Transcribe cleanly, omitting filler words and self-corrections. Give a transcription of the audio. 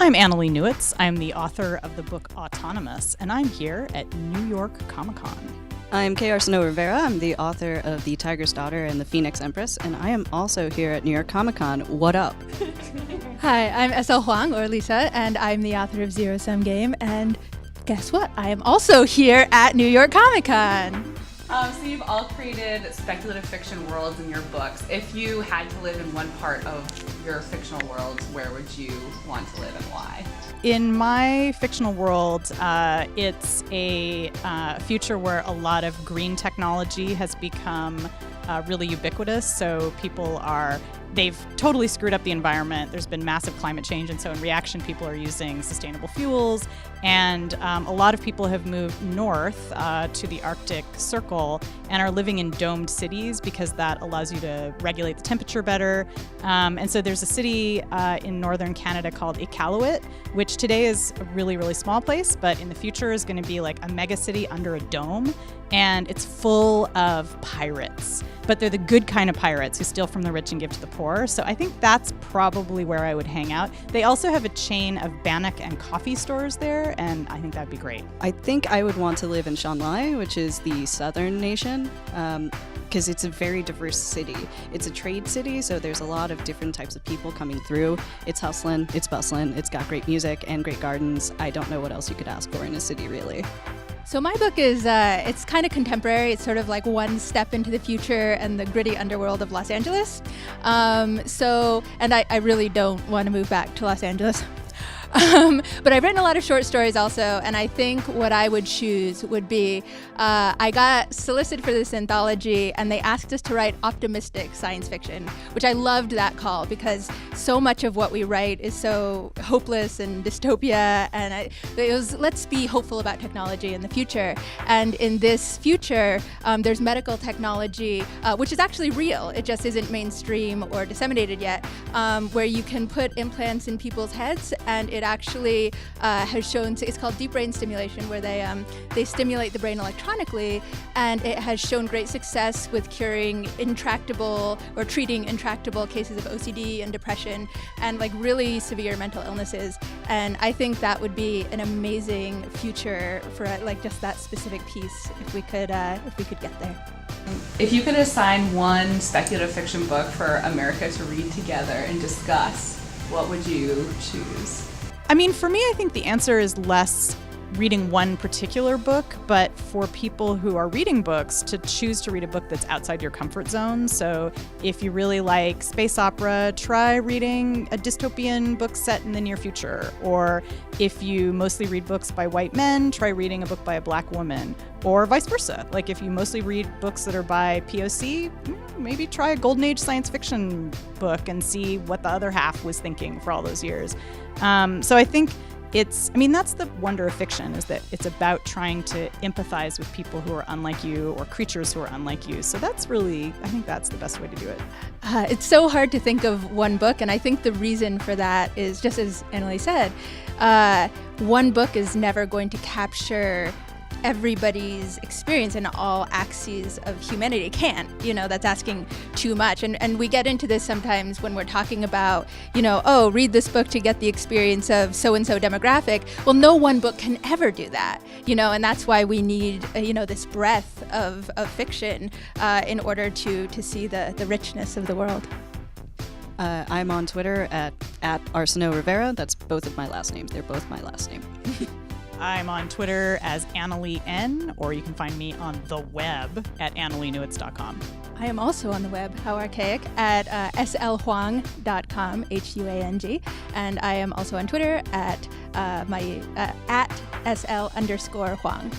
I'm Annalee Newitz. I'm the author of the book Autonomous, and I'm here at New York Comic Con. I'm Arsenault Rivera. I'm the author of The Tiger's Daughter and The Phoenix Empress, and I am also here at New York Comic Con. What up? Hi, I'm SL Huang, or Lisa, and I'm the author of Zero Sum Game, and guess what? I am also here at New York Comic Con. So you've all created speculative fiction worlds in your books. If you had to live in one part of your fictional world, where would you want to live and why? In my fictional world, it's a future where a lot of green technology has become really ubiquitous. So they've totally screwed up the environment. There's been massive climate change, and so in reaction, people are using sustainable fuels. And a lot of people have moved north to the Arctic Circle and are living in domed cities because that allows you to regulate the temperature better. And so there's a city in northern Canada called Iqaluit, which today is a really, really small place, but in the future is going to be like a mega city under a dome. And it's full of pirates, but they're the good kind of pirates who steal from the rich and give to the poor. So I think that's probably where I would hang out. They also have a chain of bannock and coffee stores there, and I think that'd be great. I think I would want to live in Shanghai, which is the southern nation, because it's a very diverse city. It's a trade city, so there's a lot of different types of people coming through. It's hustling, it's bustling, it's got great music and great gardens. I don't know what else you could ask for in a city, really. So my book is, it's kind of contemporary. It's sort of like one step into the future and the gritty underworld of Los Angeles. And I really don't want to move back to Los Angeles. But I've written a lot of short stories also, and I think what I would choose would be, I got solicited for this anthology, and they asked us to write optimistic science fiction, which I loved that call because so much of what we write is so hopeless and dystopia, and it was, let's be hopeful about technology in the future. And in this future, there's medical technology, which is actually real. It just isn't mainstream or disseminated yet, where you can put implants in people's heads, and it actually has shown, it's called deep brain stimulation, where they stimulate the brain electronically, and it has shown great success with curing intractable or treating intractable cases of OCD and depression and like really severe mental illnesses. And I think that would be an amazing future for like just that specific piece if we could get there. If you could assign one speculative fiction book for America to read together and discuss, what would you choose? I mean, for me, I think the answer is less reading one particular book, but for people who are reading books to choose to read a book that's outside your comfort zone. So if you really like space opera, try reading a dystopian book set in the near future. Or if you mostly read books by white men, try reading a book by a black woman. Or vice versa. Like if you mostly read books that are by POC, maybe try a golden age science fiction book and see what the other half was thinking for all those years. So I think that's the wonder of fiction, is that it's about trying to empathize with people who are unlike you or creatures who are unlike you. So I think that's the best way to do it. It's so hard to think of one book, and I think the reason for that is, just as Annalee said, one book is never going to capture everybody's experience in all axes of humanity. It can't, that's asking too much. And we get into this sometimes when we're talking about, read this book to get the experience of so-and-so demographic. Well, no one book can ever do that, and that's why we need, this breadth of fiction in order to see the richness of the world. I'm on Twitter at Arsenault Rivera. That's both of my last names. They're both my last name. I'm on Twitter as Annalee N, or you can find me on the web at AnnaleeNewitz.com. I am also on the web, how archaic, at slhuang.com, Huang, and I am also on Twitter at at SL_Huang.